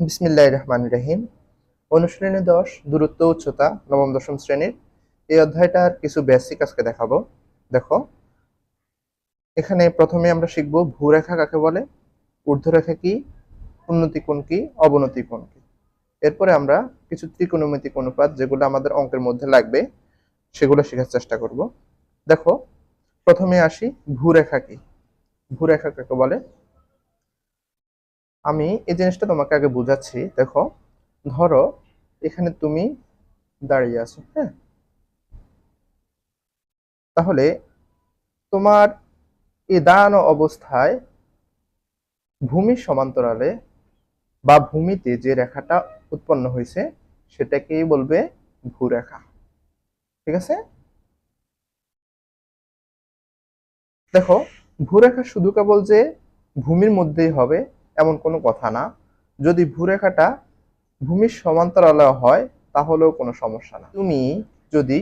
বিসমিল্লাহির রহমানির রহিম। অনুশীলনী 10 দূরত্ব উচ্চতা নবম দশম শ্রেণীর এই অধ্যায়টার কিছু বেসিক আজকে দেখাবো। দেখো, এখানে প্রথমে আমরা শিখব ভূরেখা কাকে বলে, ঊর্ধ্বরেখা কি, উন্নতি কোণ কি, অবনতি কোণ কি। এরপরে আমরা কিছু ত্রিকোণমিতিক অনুপাত যেগুলো আমাদের অঙ্কের মধ্যে লাগবে সেগুলো শেখার চেষ্টা করব। দেখো, প্রথমে আসি ভূরেখা কি। ভূরেখা কাকে বলে আমি এই জিনিসটা তোমাকে আগে বুঝাচ্ছি। দেখো, ধরো এখানে তুমি দাঁড়িয়ে আছো, হ্যাঁ? তাহলে তোমার এই দাঁড়ানো অবস্থায় ভূমির সমান্তরালে বা ভূমিতে যে রেখাটা উৎপন্ন হয়েছে সেটাকেই বলবে ভূরেখা। ঠিক আছে? দেখো, ভূরেখা শুধু কেবল যে ভূমির মধ্যেই হবে এমন কোনো কথা না। যদি ভূরেখাটা ভূমির সমান্তরালে হয় তাহলেও কোনো সমস্যা না। তুমি যদি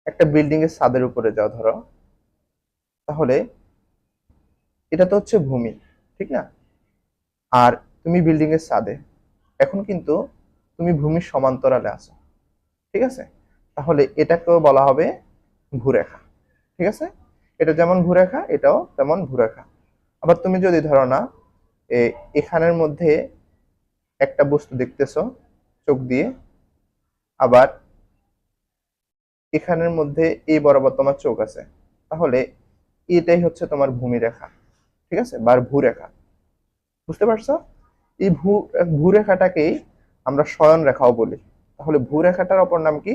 একটা বিল্ডিং এর ছাদের উপরে যাও ধরো, তাহলে এটা তো হচ্ছে ভূমি, ঠিক না? আর তুমি বিল্ডিং এর ছাদে, এখন কিন্তু তুমি ভূমির সমান্তরালে আছো, ঠিক আছে? তাহলে এটাকেও বলা হবে ভূরেখা। ঠিক আছে? এটা যেমন ভূরেখা এটাও তেমন ভূরেখা। আবার তুমি যদি ধরো না এখানের মধ্যে একটা বস্তু দেখতেছো চোখ দিয়ে, আবার এখানের মধ্যে এই বরাবর তোমার চোখ আছে, তাহলে এটাই হচ্ছে তোমার ভূমি রেখা। ঠিক আছে? বা ভূরেখা। বুঝতে পারছো? এই ভূরেখাটাকেই আমরা শয়ন রেখাও বলি। তাহলে ভূরেখাটার অপর নাম কি?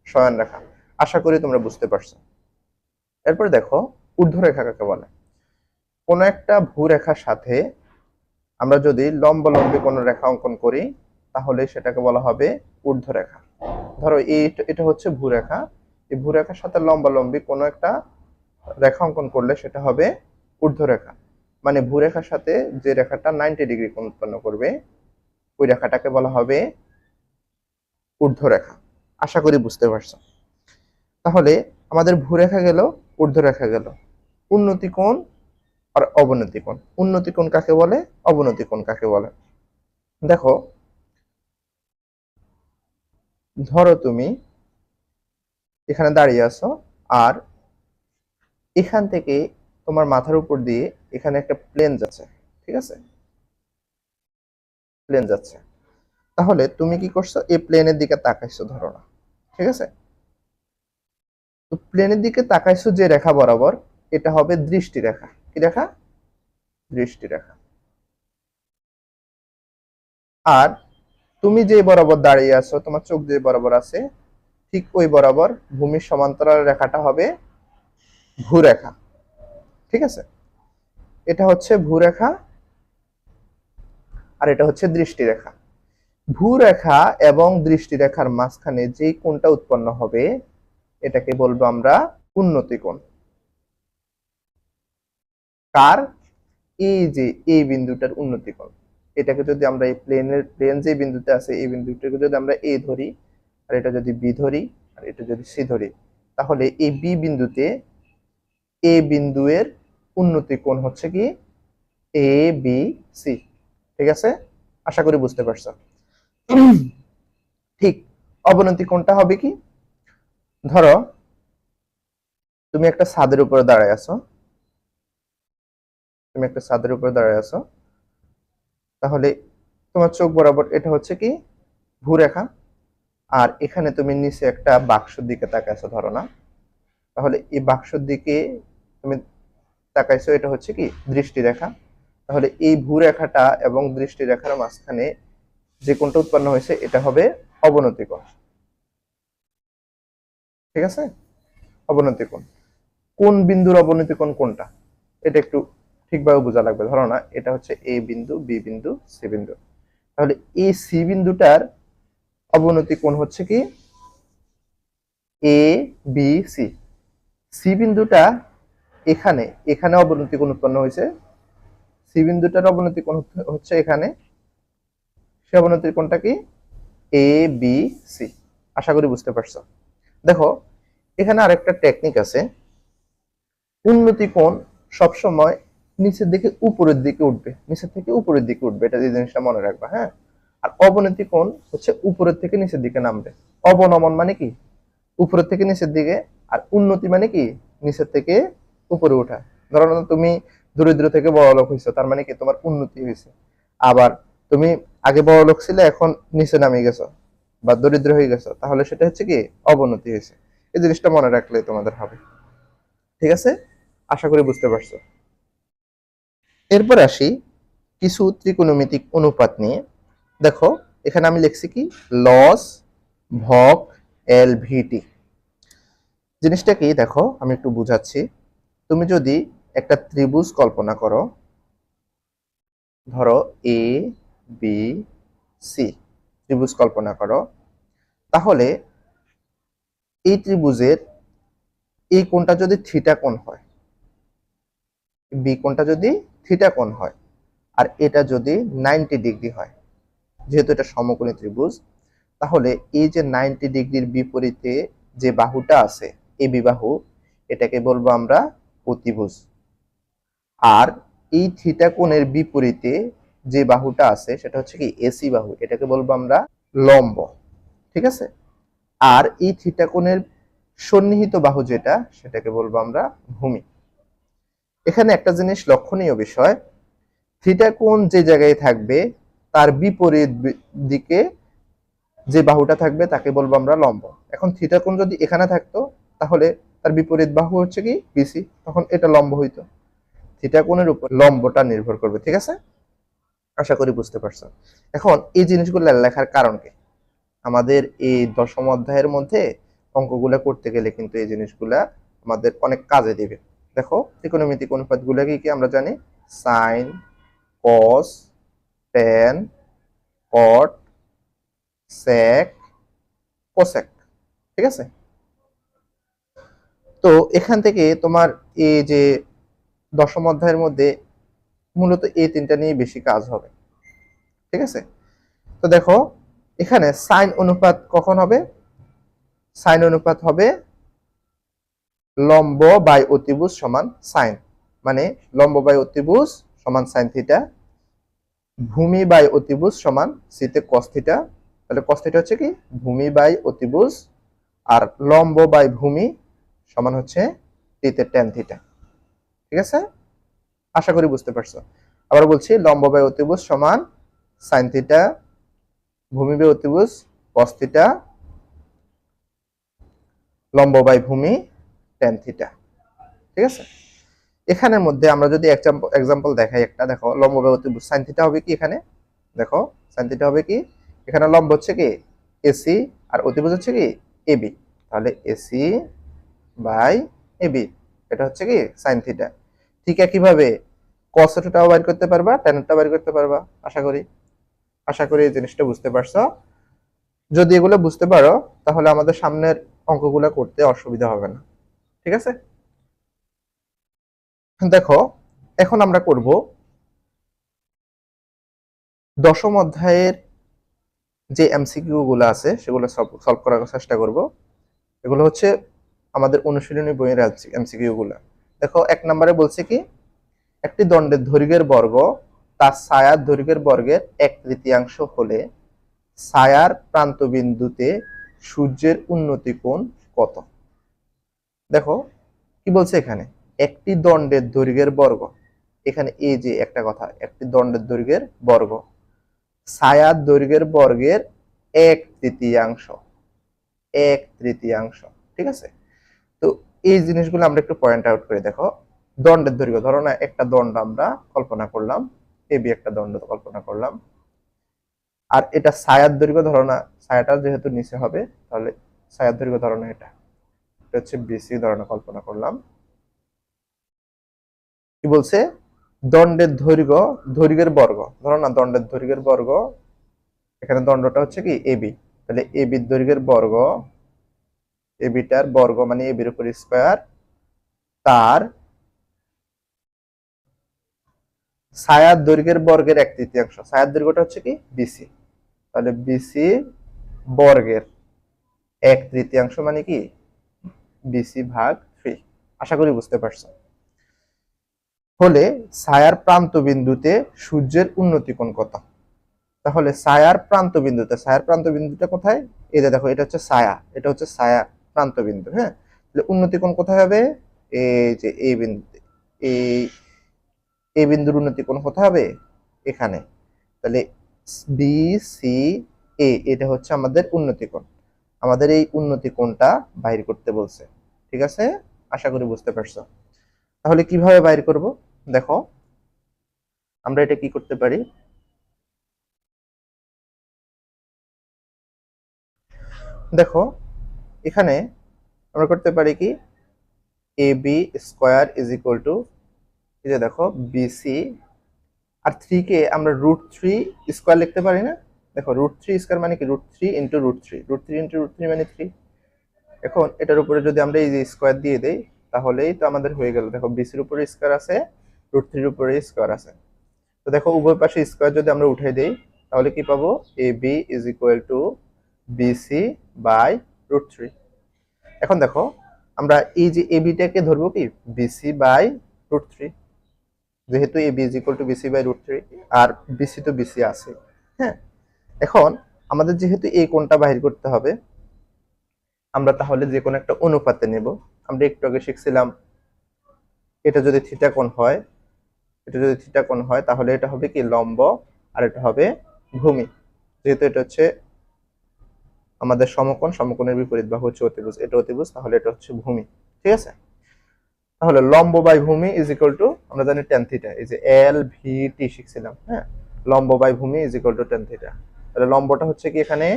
শয়ন রেখা। আশা করি তোমরা বুঝতে পারছো। এরপর দেখো, ঊর্ধ্বরেখা কাকে বলে। কোন একটা ভূরেখার সাথে আমরা যদি লম্বালম্বী কোনো রেখা অঙ্কন করি তাহলে সেটাকে বলা হবে ঊর্ধ্বরেখা। ধরো এটা হচ্ছে ভূরেখা, এই ভূরেখার সাথে লম্বালম্বী কোনো একটা রেখা অঙ্কন করলে সেটা হবে ঊর্ধ্বরেখা। মানে ভূরেখার সাথে যে রেখাটা 90 ডিগ্রি কোণ উৎপন্ন করবে ওই রেখাটাকে বলা হবে ঊর্ধ্বরেখা। আশা করি বুঝতে পারছো। তাহলে আমাদের ভূরেখা গেল, ঊর্ধ্বরেখা গেল। উন্নতি কোণ আর অবনতি কোণ। উন্নতি কোণ কাকে বলে, অবনতি কোণ কাকে বলে? দেখো, ধরো তুমি এখানে দাঁড়িয়ে আছো, আর এখান থেকে তোমার মাথার উপর দিয়ে এখানে একটা প্লেন যাচ্ছে। ঠিক আছে? প্লেন যাচ্ছে। তাহলে তুমি কি করছো, এই প্লেনের দিকে তাকাইছো ধরো না। ঠিক আছে? তো প্লেনের দিকে তাকাইছো যে রেখা বরাবর, এটা হবে দৃষ্টি রেখা। কি রেখা? দৃষ্টি রেখা। আর তুমি যে বরাবর দাঁড়িয়ে আছো, তোমার চোখ যে বরাবর আছে, ঠিক ওই বরাবর ভূমির সমান্তরাল রেখাটা হবে ভূরেখা। ঠিক আছে? এটা হচ্ছে ভূরেখা আর এটা হচ্ছে দৃষ্টি রেখা। ভূরেখা এবং দৃষ্টি রেখার মাঝখানে যে কোণটা উৎপন্ন হবে এটাকে বলবো আমরা উন্নতি কোণ। কার? এই যে এই বিন্দুটার উন্নতি কোণ। এটাকে যদি আমরা এই প্লেন যে বিন্দুতে আছে এই বিন্দুটাকে যদি আমরা এ ধরি, আর এটা যদি বি ধরি, আর এটা যদি সি ধরি, তাহলে এই বি বিন্দুতে এ বিন্দুর উন্নতি কোণ হচ্ছে কি এ বি সি। ঠিক আছে? আশা করি বুঝতে পারছো। ঠিক অবনতি কোণটা হবে কি? ধরো তুমি একটা ছাদের উপরে দাঁড়ায় আছো, তুমি একটা ছাদের উপরে দাঁড়ায় আছো, তাহলে তোমার চোখ বরাবর এটা হচ্ছে কি ভূরেখা। আর এখানে তুমি নিচে একটা বাক্সর দিকে তাকাইছো ধরো না, তাহলে এই বাক্সর দিকে তুমি তাকাইছো, এটা হচ্ছে কি দৃষ্টি রেখা। তাহলে এই ভূরেখাটা এবং দৃষ্টি রেখার মাঝখানে যে কোণটা উৎপন্ন হয়েছে এটা হবে অবনতি কোণ। ঠিক আছে? অবনতি কোণ। কোন বিন্দুর অবনতি কোণ কোনটা এটা একটু ঠিকভাবে বোঝা লাগবে। ধরো না এটা হচ্ছে এ বিন্দু, বি বিন্দু, সি বিন্দু। তাহলে এই সি বিন্দুটার অবনতি কোণ হচ্ছে কি এ বি সি। সি বিন্দুটা এখানে, এখানে অবনতি কোণ উৎপন্ন হয়েছে। সি বিন্দুটার অবনতি কোণ হচ্ছে এখানে, সে অবনতির কোণটা কি এ বি সি। আশা করি বুঝতে পারছো। দেখো, এখানে আরেকটা টেকনিক আছে। উন্নতি কোণ সবসময় নিচের দিকে উপরের দিকে উঠবে, নিচের থেকে উপরের দিকে উঠবে, এটা এই জিনিসটা মনে রাখবা। হ্যাঁ, আর অবনতি কোণ হচ্ছে উপরের থেকে নিচের দিকে নামবে। অবনমন মানে কি উপরের থেকে নিচের দিকে, আর উন্নতি মানে কি নিচের থেকে উপরে ওঠা। ধরো তুমি দরিদ্র থেকে বড়লোক হয়েছো, তার মানে কি তোমার উন্নতি হয়েছে। আবার তুমি আগে বড়লোক ছিলে, এখন নিচে নামে গেছো বা দরিদ্র হয়ে গেছো, তাহলে সেটা হচ্ছে কি অবনতি হয়েছে। এই জিনিসটা মনে রাখলে তোমাদের হবে। ঠিক আছে, আশা করি বুঝতে পারছো। এরপর আসি কিছু ত্রিকোণমিতিক অনুপাত নিয়ে। দেখো এখানে আমি লিখছি কি লস ভগ এল ভিটি। জিনিসটা কি দেখো আমি একটু বুঝাচ্ছি। তুমি যদি একটা ত্রিভুজ কল্পনা করো, ধরো এ বি সি ত্রিভুজ কল্পনা করো, তাহলে এই ত্রিভুজের এই কোণটা যদি থিটা কোণ হয়, বি কোণটা যদি থিটা কোণ হয়, আর এটা যদি 90 ডিগ্রি হয়, যেহেতু এটা সমকোণী ত্রিভুজ, তাহলে এই যে 90 ডিগ্রির বিপরীতে যে বাহুটা আছে এই বিবাহু, এটাকে বলবো আমরা অতিভুজ। আর এই থিটা কোণের বিপরীতে যে বাহুটা আছে সেটা হচ্ছে কি এসি বাহু, এটাকে বলবো আমরা লম্ব। ঠিক আছে, আর এই থিটা কোণের সন্নিহিত বাহু যেটা, সেটাকে বলবো আমরা ভূমি। এখানে একটা জিনিস লক্ষণীয় বিষয়, থিটা কোণ যে জায়গায় থাকবে তার বিপরীত দিকে যে বাহুটা থাকবে তাকে বলবো আমরা লম্ব। এখন থিটা কোণ যদি এখানে থাকতো, তাহলে তার বিপরীত বাহু হচ্ছে কি বিসি, তখন এটা লম্ব হইতো। থিটা কোণের উপর লম্বটা নির্ভর করবে। ঠিক আছে, আশা করি বুঝতে পারছো। এখন এই জিনিসগুলো লেখার কারণ কি, আমাদের এই দশম অধ্যায়ের মধ্যে অঙ্কগুলো করতে গেলে কিন্তু এই জিনিসগুলা আমাদের অনেক কাজে দিবে। দেখো ত্রিকোণমিতিক অনুপাতগুলো কি কি আমরা জানি, সাইন, কস, ট্যান, কট, সেক, কোসেক। ঠিক আছে, তো এখান থেকে তোমার এই যে দশম অধ্যায়ের মধ্যে মূলত এই তিনটা নিয়ে বেশি কাজ হবে। ঠিক আছে, তো দেখো এখানে সাইন অনুপাত কখন হবে, সাইন অনুপাত হবে লম্ব বাই অতিভুজ সমান সাইন, মানে লম্ব বাই অতিভুজ সমান সাইন থিটা, ভূমি বাই অতিভুজ সমান সিতে কস থিটা। তাহলে কস থিটা হচ্ছে কি ভূমি বাই অতিভুজ, আর লম্ব বাই ভূমি সমান হচ্ছে টিতে ট্যান থিটা। ঠিক আছে, আশা করি বুঝতে পারছো। আবার বলছি লম্ব বাই অতিভুজ সমান সাইন থিটা, ভূমি বাই অতিভুজ কস থিটা, লম্ব বাই ভূমি ট্যান থিটা। ঠিক আছে, এখানের মধ্যে আমরা যদি এক্সাম্পল দেখাই একটা, দেখো লম্ব বাই অতিভুজ সাইন থিটা হবে কি, এখানে দেখো সাইন থিটা হবে কি, এখানে লম্ব হচ্ছে কি এসি আর অতিভুজ হচ্ছে কি এবি, তাহলে এসি বাই এবি, এটা হচ্ছে কি সাইন থিটা। ঠিক একইভাবে কসটাও বের করতে পারবা, ট্যানটাও বের করতে পারবা। আশা করি এই জিনিসটা বুঝতে পারছো। যদি এগুলো বুঝতে পারো তাহলে আমাদের সামনের অঙ্কগুলো করতে অসুবিধা হবে না। ঠিক আছে, দেখো এখন আমরা করব দশম অধ্যায়ের যে এমসিকিউ গুলো আছে সেগুলো সলভ করার চেষ্টা করব। এগুলো হচ্ছে আমাদের অনুশীলনী বইয়ের এমসিকিউ গুলো। দেখো এক নম্বরে বলছে কি, একটি দণ্ডের দৈর্ঘ্যের বর্গ তার ছায়ার দৈর্ঘ্যের বর্গের 1/3 হলে ছায়ার প্রান্তবিন্দুতে সূর্যের উন্নতি কোণ কত। দেখো কি বলছে এখানে, একটি দণ্ডের দৈর্ঘ্যের বর্গ, এখানে এই যে একটা কথা, একটি দণ্ডের দৈর্ঘ্যের বর্গ ছায়ার দৈর্ঘ্যের বর্গের 1/3, 1/3। ঠিক আছে, তো এই জিনিসগুলো আমরা একটু পয়েন্ট আউট করে দেখো। দণ্ডের দৈর্ঘ্য, ধরো না একটা দণ্ড আমরা কল্পনা করলাম, এবি একটা দণ্ড কল্পনা করলাম, আর এটা ছায়ার দৈর্ঘ্য, ধরো না ছায়াটা যেহেতু নিচে হবে তাহলে ছায়ার দৈর্ঘ্য ধরো না এটা হচ্ছে বিসি ধরনা কল্পনা করলাম। কি বলছে, দণ্ডের দৈর্ঘ্য, দৈর্ঘ্যের বর্গ, ধরো না দণ্ডের দৈর্ঘ্যের বর্গ, এখানে দণ্ডটা হচ্ছে কি এবি, তাহলে এবির দৈর্ঘ্যের বর্গ, এবিটার বর্গ মানে এবির উপর স্কয়ার, তার ছায়ার দৈর্ঘ্যের বর্গের 1/3, ছায়ার দৈর্ঘ্যটা হচ্ছে কি বিসি, তাহলে বিসি বর্গের 1/3 মানে কি বিসি ভাগ 3। আশা করি বুঝতে পারছো। হলে ছায়ার প্রান্ত বিন্দুতে সূর্যের উন্নতি কোণ কত? তাহলে ছায়ার প্রান্ত বিন্দুটা কোথায়? এই যে দেখো, এটা হচ্ছে ছায়া, এটা হচ্ছে ছায়া প্রান্ত বিন্দু। হ্যাঁ, তাহলে উন্নতি কোণ কোথায় হবে? এই যে এই বিন্দুতে, এই এই বিন্দুর উন্নতি কোণ কোথায় হবে? এখানে। তাহলে বি সি এ, এটা হচ্ছে আমাদের উন্নতি কোণ। আমাদের এই উন্নতি কোণটা বাইর করতে বলছে। ঠিক আছে, আশা করি বুঝতে পারছো। তাহলে কিভাবে বাইর করব? দেখো, আমরা এটা কি করতে পারি? দেখো, এখানে আমরা করতে পারি কি, A B square is equal to, এই যে দেখো বিসি, আর 3 কে আমরা √3 স্কোয়ার লিখতে পারি না? দেখো, √3 স্কোয়ার মানে কি, √3 ইন্টু √3, √3 ইন্টু √3 মানে 3। এখন এটার উপরে যদি আমরা এই যে স্কোয়ার দিয়ে দেই, তাহলেই তো আমাদের হয়ে গেল। দেখো, বিসির উপরে স্কোয়ার আছে, √3 উপরে স্কোয়ার আছে। তো দেখো, উভয় পাশে স্কোয়ার যদি আমরা উঠাই দেই, তাহলে কি পাবো? A B is equal to BC by √3। এখন দেখো, আমরা এই যে এ বিটাকে ধরবো কি, বিসি বাই √3, যেহেতু A B is equal to BC by √3, আর বিসি তো বিসি আছে। হ্যাঁ, এখন আমাদের যেহেতু এই কোণটা বাহির করতে হবে, আমরা তাহলে যে কোনো একটা অনুপাতে নেব। আমরা একটু আগে শিখছিলাম, এটা যদি থিটা কোণ হয়, তাহলে এটা হবে কি, লম্ব, আর এটা হবে ভূমি। যেহেতু এটা হচ্ছে আমাদের সমকোণ, সমকোণের বিপরীত বাহু হচ্ছে অতিভুজ, এটা অতিভুজ, তাহলে এটা হচ্ছে ভূমি। ঠিক আছে, তাহলে লম্ব বাই ভূমি ইজ ইকুয়াল টু, আমরা জানি tan থিটা, এই যে এল ভি টি শিখছিলাম। হ্যাঁ, লম্ব বাই ভূমি is equal two tan theta. তাহলে লম্বটা হচ্ছে কি এখানে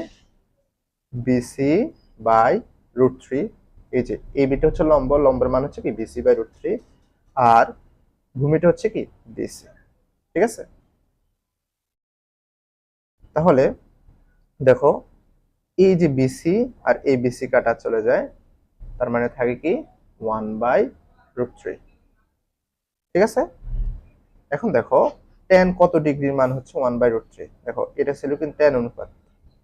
বিসি বাই √3, এই যে এই বিটা হচ্ছে লম্ব, লম্বের মান হচ্ছে কি বিসি বাই √3, আর ভূমিটা হচ্ছে কি বিসি। ঠিক আছে, তাহলে দেখো, এই যে বিসি আর এই বিসি কাটা চলে যায়, তার মানে থাকে কি 1/√3। ঠিক আছে, এখন দেখো tan কত ডিগ্রির মান হচ্ছে 1/√3। দেখো, এটা ছিল কিন্তু tan অনুপাত,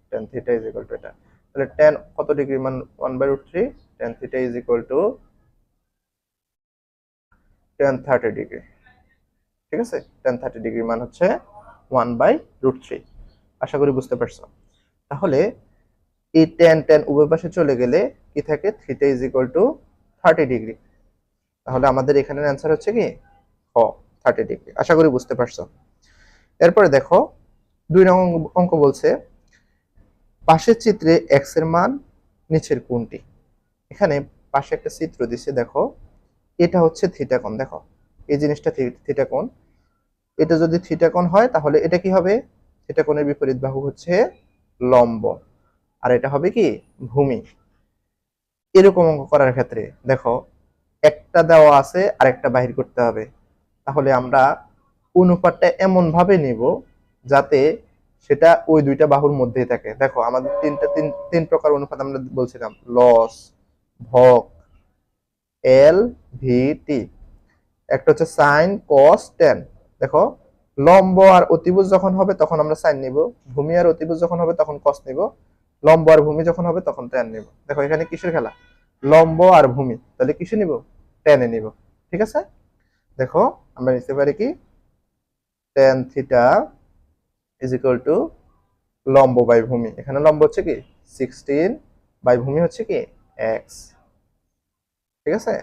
tan theta is equal two এটা। তাহলে tan কত ডিগ্রির মান 1/√3? tan theta is equal two tan 30 degree. ঠিক আছে, tan 30 ডিগ্রির মান হচ্ছে 1/√3। আশা করি বুঝতে পারছো। তাহলে এই tan tan উভয় পাশে চলে গেলে কি থাকে, theta is equal two 30 degree. তাহলে আমাদের এখানের অ্যান্সার হচ্ছে কি খ, 30 ডিগ্রি। আশা করি বুঝতে পারছো। এরপরে দেখো, 2 নং অঙ্ক বলছে, পাশের চিত্রে x এর মান নিচের কোণটি। এখানে পাশে একটা চিত্র দিছে, দেখো এটা হচ্ছে থিটা কোণ। দেখো, এই জিনিসটা থিটা কোণ, এটা যদি থিটা কোণ হয়, তাহলে এটা কি হবে? থিটা কোণের বিপরীত বাহু হচ্ছে লম্ব, আর এটা হবে কি ভূমি। এরকম অঙ্ক করার ক্ষেত্রে দেখো, একটা দেওয়া আছে আর একটা বাহির করতে হবে। তাহলে আমরা অনুপাতটা এমন ভাবে নিব যাতে সেটা ওই দুইটা বাহুর মধ্যেই থাকে। দেখো, আমাদের তিন প্রকার অনুপাত আমরা বলছিলাম, লস, ভগ, এল ভি টি। একটা হচ্ছে সাইন, কস, ট্যান। দেখো, লম্ব আর অতিভুজ যখন হবে তখন আমরা সাইন নিব, ভূমি আর অতিভুজ যখন হবে তখন কস নিব, লম্ব আর ভূমি যখন হবে তখন ট্যান নিব। দেখো, এখানে কিসের খেলা, লম্ব আর ভূমি, তাহলে কিসে নিব, ট্যানে নিব। ঠিক আছে, দেখো আমরা নিতে পারি কি, tan theta is equal two লম্ব বাই ভূমি। এখানে লম্ব হচ্ছে কি 16 বাই ভূমি হচ্ছে কি x। ঠিক আছে,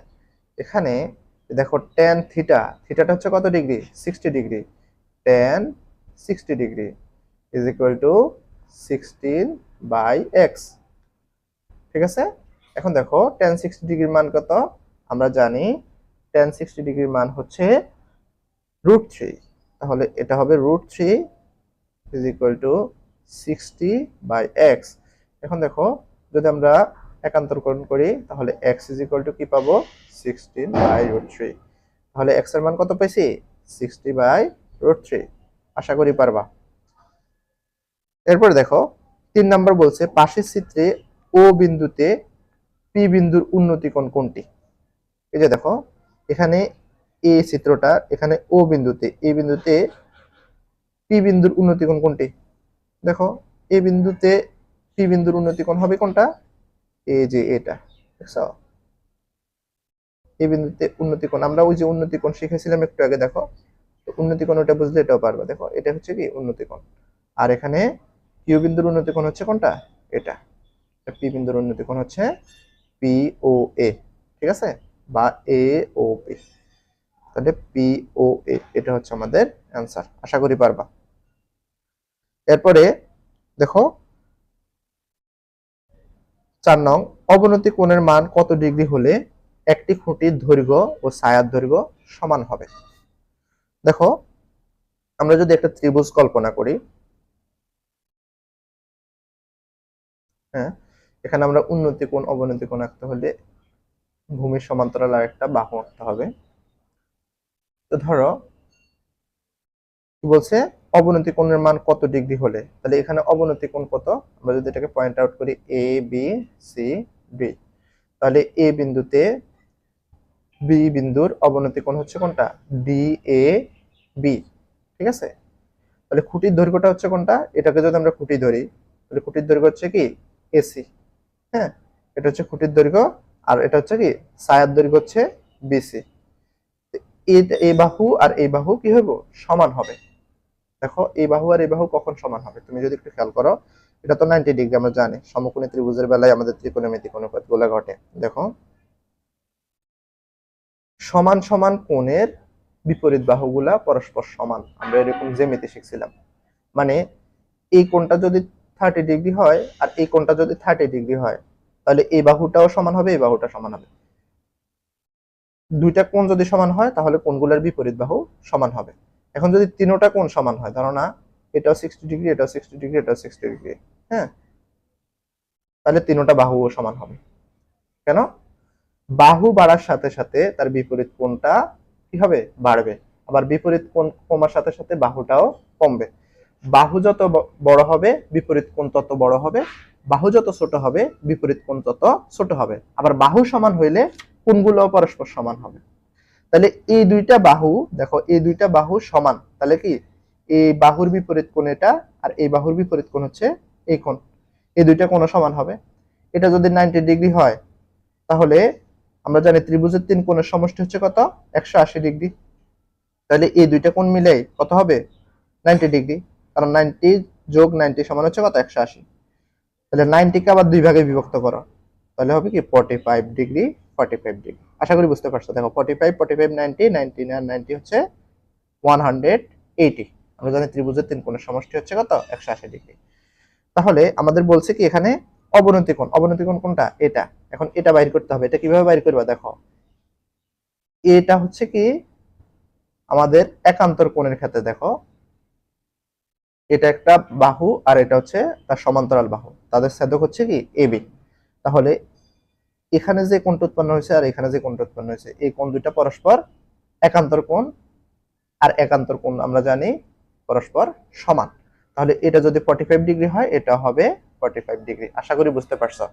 এখানে দেখো tan থিটা, থিটাটা হচ্ছে কত degree, 60 degree. tan 60 degree is equal to 16 by x। ঠিক আছে, এখন দেখো tan 60 ডিগ্রির মান কত, আমরা জানি tan 60 ডিগ্রির মান হচ্ছে √3। তাহলে এটা হবে √3 is equal to 60 by x। এখন দেখো, যদি আমরা একান্তরকরণ করি, তাহলে x ইজ ইকুয়াল টু কি পাবো, 16 বাই √3। তাহলে x এর মান কত পেয়েছি, 60 বাই √3। আশা করি পারবা। এরপর দেখো, 3 নাম্বার বলছে, পাশের চিত্রে ও বিন্দুতে পি বিন্দুর উন্নতি কোণ কোনটি? এই যে দেখো, এখানে এই চিত্রটা, এখানে ও বিন্দুতে, এই বিন্দুতে পি বিন্দুর উন্নতি কোণ কোনটি? দেখো, এই বিন্দুতে পি বিন্দুর উন্নতি কোণ হবে কোনটা, এই যে এটা, দেখছো? এই বিন্দুতে উন্নতি কোণ, আমরা ওই যে উন্নতি কোণ শিখেছিলাম একটু আগে, দেখো তো উন্নতি কোণ ওটা বুঝলে এটাও পারবা। দেখো এটা হচ্ছে কি উন্নতি কোণ, আর এখানে কিউ বিন্দুর উন্নতি কোণ হচ্ছে কোনটা, এটা পি বিন্দুর উন্নতি কোণ হচ্ছে পি ও এ, ঠিক আছে, বা এ ও পি। তাহলে পি ও এ, এটা হচ্ছে আমাদের অ্যান্সার, আশা করি পারবা। এরপরে দেখো 4 নং, অবনতি কোণের মান কত ডিগ্রি হলে একটি খুঁটির দৈর্ঘ্য ও ছায়ার দৈর্ঘ্য সমান হবে। দেখো আমরা যদি একটা ত্রিভুজ কল্পনা করি, হ্যাঁ, এখানে আমরা উন্নতি কোণ অবনতি কোণ আঁকতে হলে ভূমির সমান্তরাল আর একটা বাহু আঁকতে হবে। তো ধরো কি বলছে, অবনতি কোণের মান কত ডিগ্রি হলে, তাহলে এখানে অবনতি কোণ কত, আমরা যদি এটাকে পয়েন্ট আউট করি এ বি সি ডি, তাহলে এ বিন্দুতে বি বিন্দুর অবনতি কোণ হচ্ছে কোনটা, ডি এ বি, ঠিক আছে। তাহলে খুঁটির দৈর্ঘ্যটা হচ্ছে কোনটা, এটাকে যদি আমরা খুঁটি ধরি তাহলে খুঁটির দৈর্ঘ্য হচ্ছে কি এসি, হ্যাঁ, এটা হচ্ছে খুঁটির দৈর্ঘ্য, আর এটা হচ্ছে কি ছায়ার দৈর্ঘ্য হচ্ছে বিসি। এই বাহু আর এই বাহু কি হবে, সমান হবে। দেখো এই বাহু আর এই বাহু কখন সমান হবে, তুমি যদি একটু খেয়াল করো, এটা তো 90 ডিগ্রি, আমরা জানি সমকোণী ত্রিভুজের বেলায় আমাদের ত্রিকোণমিতিক অনুপাত গুলো ঘটে। দেখো সমান সমান কোণের বিপরীত বাহুগুলা পরস্পর সমান, আমরা এরকম জ্যামিতি শিখছিলাম। মানে এই কোণটা যদি 30 ডিগ্রি হয় আর এই কোণটা যদি 30 ডিগ্রি হয়, তাহলে এই বাহুটাও সমান হবে, এই বাহুটা সমান হবে। দুইটা কোণ যদি সমান হয় তাহলে কোণগুলোর বিপরীত বাহু সমান হবে। এখন যদি তিনোটা কোণ সমান হয়, ধরো না এটাও 60 ডিগ্রি, এটাও 60 ডিগ্রি, এটাও 60 ডিগ্রি, হ্যাঁ, তাহলে তিনোটা বাহুও সমান হবে। কেন, বাহু বাড়ার সাথে সাথে তার বিপরীত কোণটা কি হবে, বাড়বে। আবার বিপরীত কোণ কমার সাথে সাথে বাহুটাও কমবে। বাহু যত বড় হবে বিপরীত কোণ তত বড় হবে, বাহু যত ছোট হবে বিপরীত কোণ তত ছোট হবে। আবার বাহু সমান হইলে কোণগুলো পরস্পর সমান হবে। তাহলে এই দুইটা বাহু, দেখো এই দুইটা বাহু সমান, তাহলে কি এই বাহুর বিপরীত কোণ এটা, আর এই বাহুর বিপরীত কোণ হচ্ছে এই কোণ, এই দুইটা কোণ সমান হবে। এটা যদি 90 ডিগ্রি হয়, তাহলে আমরা জানি ত্রিভুজের 3 কোণের সমষ্টি হচ্ছে কত, 180 ডিগ্রি। তাহলে এই দুইটা কোণ মিলে কত হবে, 90 ডিগ্রি, কারণ 90 যোগ 90 সমান হচ্ছে কত, 180। তাহলে 90 কে আবার দুই ভাগে বিভক্ত করো, তাহলে হবে কি 45 ডিগ্রি, 45 ডিগ্রি। আশা করি বুঝতে পারছো। দেখো 45 45 90, 90 আর 90 হচ্ছে 180। আমরা জানি ত্রিভুজের 3 কোণের সমষ্টি হচ্ছে কত, 180 ডিগ্রি। তাহলে আমাদের বলছে কি এখানে অবনতি কোণ, অবনতি কোণ কোনটা, এটা। এখন এটা বাইর করতে হবে, এটা কিভাবে বাইর করবা, দেখো এটা হচ্ছে কি আমাদের একান্তর কোণের ক্ষেত্রে, দেখো এটা একটা বাহু আর এটা হচ্ছে তার সমান্তরাল বাহু, তাদের ছেদক হচ্ছে কি এবি। তাহলে এখানে যে কোণটা উৎপন্ন হয়েছে আর এখানে যে কোণটা উৎপন্ন হয়েছে, এই কোণ দুইটা পরস্পর একান্তর কোণ, আর একান্তর কোণ আমরা জানি পরস্পর সমান। তাহলে এটা যদি 45 ডিগ্রি হয়, এটা হবে 45 ডিগ্রি। আশা করি বুঝতে পারছো।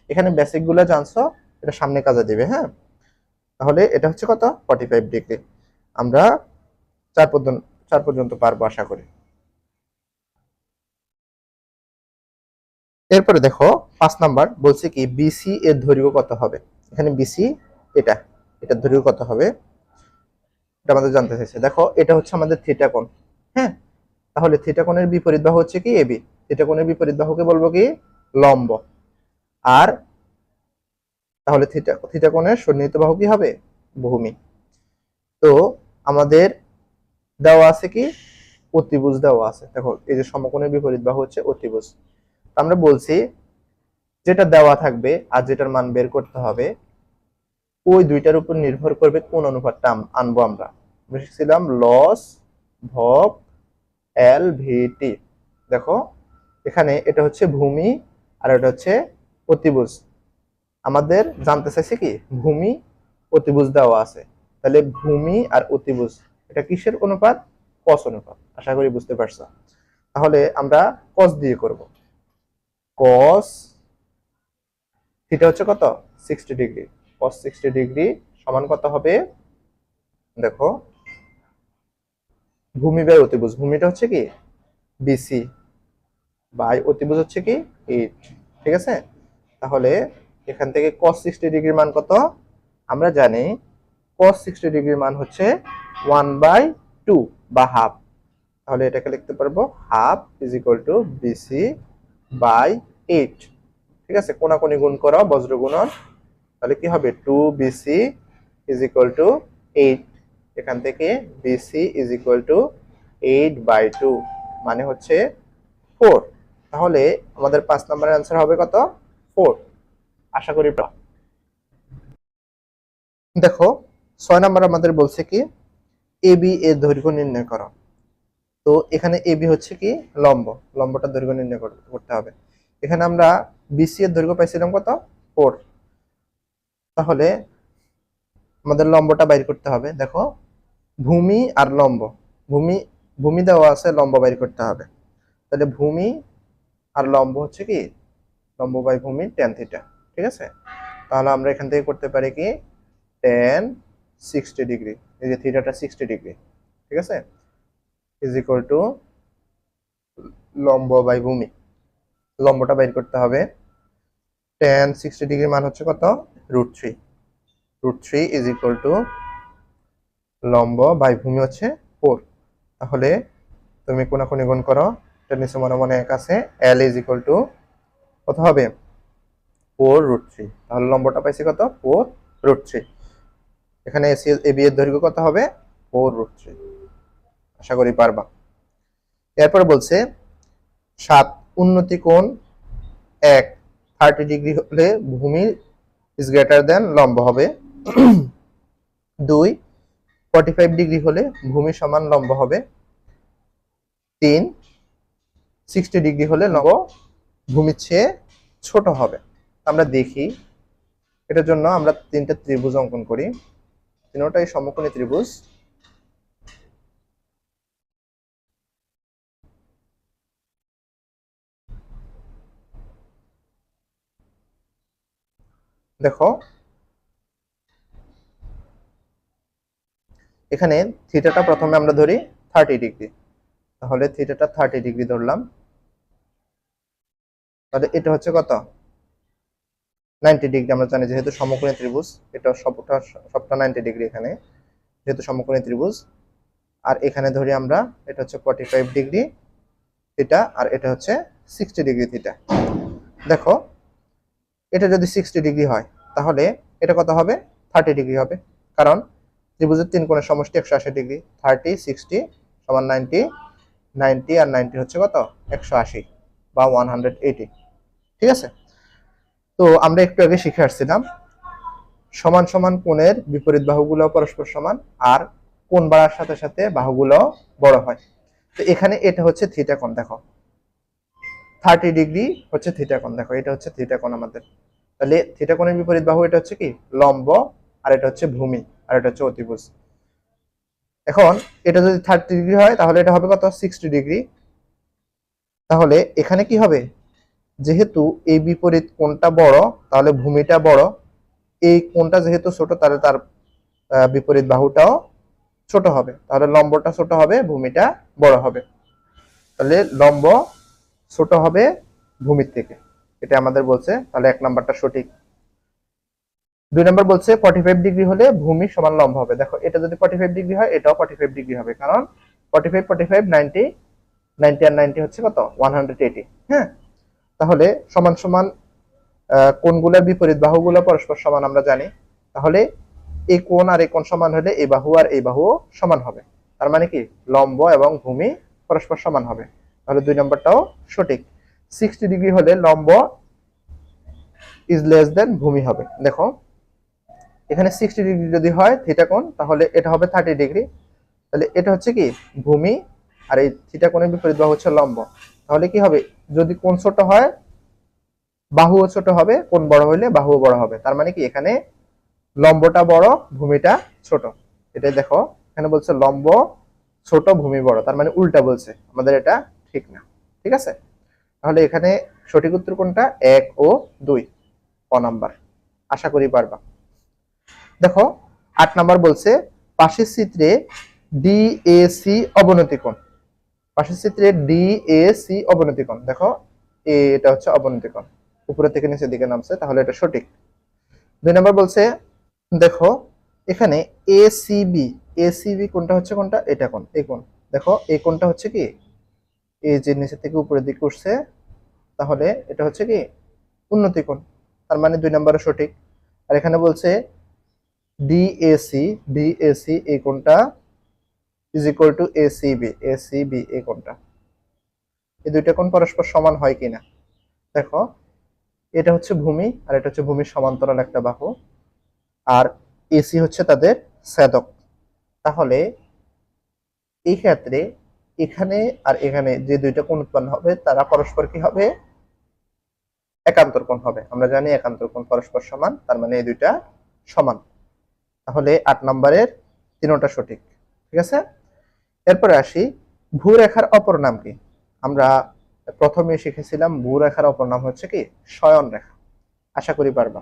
এখানে বেসিক গুলো জানছো, এটা সামনে কাজে দিবে, হ্যাঁ। তাহলে এটা হচ্ছে কত, 45 ডিগ্রি। আমরা 4 পর্যন্ত পারবো আশা করি। এরপরে দেখো 5 নাম্বার বলছে কি বিসি এর দৈর্ঘ্য কত হবে। এখানে বিসি এটা, এটার দৈর্ঘ্য কত হবে এটা আমাদের জানতে চাইছে। দেখো এটা হচ্ছে আমাদের থিটা কোণ, হ্যাঁ, তাহলে থিটা কোণের বিপরীত বাহু হচ্ছে কি এবি, থিটা কোণের বিপরীত বাহুকে বলবো কি লম্ব। আর তাহলে থিটা থিটা কোণের সন্নিহিত বাহু কি হবে, ভূমি। তো আমাদের দেওয়া আছে কি অতিভুজ দেওয়া আছে। দেখো এই যে সমকোণের বিপরীত বাহু হচ্ছে অতিভুজ। আমরা বলছি যেটা দেওয়া থাকবে আর যেটার মান বের করতে হবে, ওই দুইটার উপর নির্ভর করবে কোন অনুপাতটা আনবো আমরা। শিখছিলাম লস ভগ এল ভিটি। দেখো এখানে এটা হচ্ছে ভূমি আর এটা হচ্ছে অতিভুজ। আমাদের জানতে চাইছে কি ভূমি অতিভুজ দেওয়া আছে, তাহলে ভূমি আর অতিভুজ এটা কিসের অনুপাত, কস অনুপাত। আশা করি বুঝতে পারছো। তাহলে আমরা কস দিয়ে করব, কস থিটা হচ্ছে কত, 60 ডিগ্রি, কস 60 ডিগ্রি সমান কত হবে, দেখো ভূমি বাই অতিভুজ, ভূমিটা হচ্ছে কি বিসি বাই অতিভুজ হচ্ছে কি 8, ঠিক আছে। তাহলে এখান থেকে cos 60 ডিগ্রির মান কত, আমরা জানি cos 60 ডিগ্রির মান হচ্ছে 1/2 বা হাফ। তাহলে এটাকে লিখতে পারবো half is equal to BC by 8। ঠিক আছে, কোনাকুনি গুণ করো, বজ্র গুণন, তাহলে কি হবে 2bc ইজ ইকুয়াল টু 8। এখান থেকে বিসি ইজ ইকুয়াল টু 8/2 মানে হচ্ছে 4। তাহলে আমাদের 5 নম্বরের অ্যান্সার হবে কত? 4। আশা করি। দেখো 6 নম্বর আমাদের বলছে কি এবি এর দৈর্ঘ্য নির্ণয় করো। তো এখানে এবি হচ্ছে কি লম্ব, লম্বটার দৈর্ঘ্য নির্ণয় করতে হবে। এখানে আমরা বিসি এর দৈর্ঘ্য পাইছিলাম কত? 4। তাহলে আমাদের লম্বটা বাইর করতে হবে। দেখো ভূমি আর লম্ব, ভূমি ভূমি দেওয়া আছে, লম্ব বাইর করতে হবে। তাহলে ভূমি আর লম্ব হচ্ছে কি লম্ব বাই ভূমি tan থিটা। ঠিক আছে, তাহলে আমরা এখান থেকে করতে পারি কি tan 60 ডিগ্রি, এই যে থিটাটা 60 ডিগ্রি, ঠিক আছে, ইজ ইকুয়াল টু লম্ব বাই ভূমি। লম্বটা বাইর করতে হবে। tan 60 ডিগ্রি মান হচ্ছে কত? √3। √3 ইজ ইকুয়াল টু লম্ব বাই ভূমি হচ্ছে 4। তাহলে তুমি কোনাকুনি গুণ করো, এটার নিচে মনে মনে 1 আছে, l ইজ ইকুয়াল টু কত হবে? 4√3। তাহলে লম্বটা পাইছি কত? 4√3। এখানে এবি এর দৈর্ঘ্য কত হবে? 4√3। আশা করি পারবা। এরপর বলছে 7 উন্নতি কোণ 1 30 ডিগ্রি হলে ভূমি ইজ গ্রেটার দেন লম্ব হবে। 2 45 ডিগ্রি হলে ভূমি সমান লম্ব হবে। 3 60 ডিগ্রি হলে লম্ব ভূমির চেয়ে ছোট হবে। আমরা দেখি এটার জন্য আমরা 3টা ত্রিভুজ অঙ্কন করি, তিনটাই সমকোণী ত্রিভুজ। দেখো এখানে থিটাটা প্রথমে আমরা ধরি 30 ডিগ্রি, তাহলে থিটাটা 30 ডিগ্রি ধরলাম। তাহলে এটা হচ্ছে কত? 90 ডিগ্রি। আমরা জানি যেহেতু সমকোণী ত্রিভুজ, এটা সবটা 90 ডিগ্রি এখানে, যেহেতু সমকোণী ত্রিভুজ। আর এখানে ধরি আমরা এটা হচ্ছে 45 ডিগ্রি থিটা, আর এটা হচ্ছে 60 ডিগ্রি থিটা। দেখো এটা যদি 60 ডিগ্রি হয় তাহলে এটা কত হবে? 30 ডিগ্রি হবে, কারণ ত্রিভুজের 3 কোণের সমষ্টি 180 ডিগ্রি। 30 60 সমান 90, 90 আর 90 হচ্ছে কত? 180 বা 180। ঠিক আছে, তো আমরা একটু আগে শিখে আসছিলাম সমান সমান কোণের বিপরীত বাহুগুলো পরস্পর সমান, আর কোণ বাড়ার সাথে সাথে বাহুগুলো বড় হয়। তো এখানে এটা হচ্ছে থিটা কোণ। দেখো 30 ডিগ্রি হচ্ছে থিটা কোণ। দেখো এটা হচ্ছে থিটা কোণ আমাদের। তাহলে থিটা কোণের বিপরীত বাহু এটা হচ্ছে কি লম্ব, আর এটা হচ্ছে ভূমি, আর এটা হচ্ছে অতিভুজ। এখন এটা যদি 30 ডিগ্রি হয় তাহলে এটা হবে কত? 60 ডিগ্রি। তাহলে এখানে কি হবে? যেহেতু এই বিপরীত কোণটা বড়, তাহলে ভূমিটা বড়। এই কোণটা যেহেতু ছোট, তাহলে তার বিপরীত বাহুটাও ছোট হবে। তাহলে লম্বটা ছোট হবে, ভূমিটা বড় হবে। তাহলে লম্ব ছোট হবে ভূমির থেকে, এটা আমাদের বলছে। তাহলে 1 নাম্বারটা সঠিক। 2 নাম্বার বলছে 45 ডিগ্রি হলে ভূমি সমান লম্ব হবে। দেখো এটা যদি 45 ডিগ্রি হয়, এটাও 45 ডিগ্রি হবে, কারণ 45 45 90, 90 আর 90 হচ্ছে কত? 180। হ্যাঁ, তাহলে সমান সমান কোণগুলোর বিপরীত বাহুগুলো পরস্পর সমান আমরা জানি। তাহলে এই কোণ আর এই কোণ সমান হলে এই বাহু আর এই বাহু সমান হবে। তার মানে কি লম্ব এবং ভূমি পরস্পর সমান হবে। তাহলে 2 নাম্বারটাও সঠিক। 60 ডিগ্রি হলে লম্ব ইজ লেস দেন ভূমি হবে। দেখো এখানে 60 ডিগ্রি যদি হয় থিটা কোণ, তাহলে এটা হবে 30 ডিগ্রি। তাহলে এটা হচ্ছে কি ভূমি, আর এই থিটা কোণের বিপরীত বাহু হচ্ছে লম্ব। তাহলে কি হবে? যদি কোণ ছোট হয় বাহুও ছোট হবে, কোণ বড় হলে বাহুও বড় হবে। তার মানে কি এখানে লম্বটা বড়, ভূমিটা ছোট। এটাই দেখো এখানে বলছে লম্ব ছোট, ভূমি বড়, তার মানে উল্টা বলছে আমাদের, এটা ঠিক না। ঠিক আছে, তাহলে এখানে সঠিক উত্তর কোনটা? 1 ও 2, ক নাম্বার। আশা করি পারবা। দেখো 8 নাম্বার বলছে পাশের চিত্রে ডিএসি অবনতি কোণ। পাশের চিত্রে ডিএসি অবনতি কোণ। দেখো এটা হচ্ছে অবনতি কোণ, উপরে থেকে নিচের দিকে নামছে, তাহলে এটা সঠিক। 2 নাম্বার বলছে দেখো এখানে এসিবি, এসিবি কোনটা হচ্ছে কোনটা, এটা কোন, এই কোন, দেখো এই কোনটা হচ্ছে কি, এই যে নিচে থেকে উপরের দিকে উঠছে, তাহলে এটা হচ্ছে কি উন্নতি কোণ, তার মানে 2 নম্বরে সঠিক। আর এখানে বলছে ডিএসি, ডিএসি এই কোণটা is equal two ACB, ACB এই কোণটা, এই দুইটা কোণ পরস্পর সমান হয় কিনা। দেখো এটা হচ্ছে ভূমি আর এটা হচ্ছে ভূমির সমান্তরাল একটা বাহু, আর এসি হচ্ছে তাদের ছেদক। তাহলে এই ক্ষেত্রে এখানে আর এখানে যে দুইটা কোণ উৎপন্ন হবে তারা পরস্পর কি হবে, একান্তর কোণ হবে। আমরা জানি একান্তর কোণ পরস্পর সমান, তার মানে এই দুইটা সমান। তাহলে 8 নম্বরের তিনটা সঠিক। ঠিক আছে, এরপরে আসি ভূরেখার অপর নাম কি। আমরা প্রথমে শিখেছিলাম ভূরেখার অপর নাম হচ্ছে কি শয়ন রেখা। আশা করি পারবা।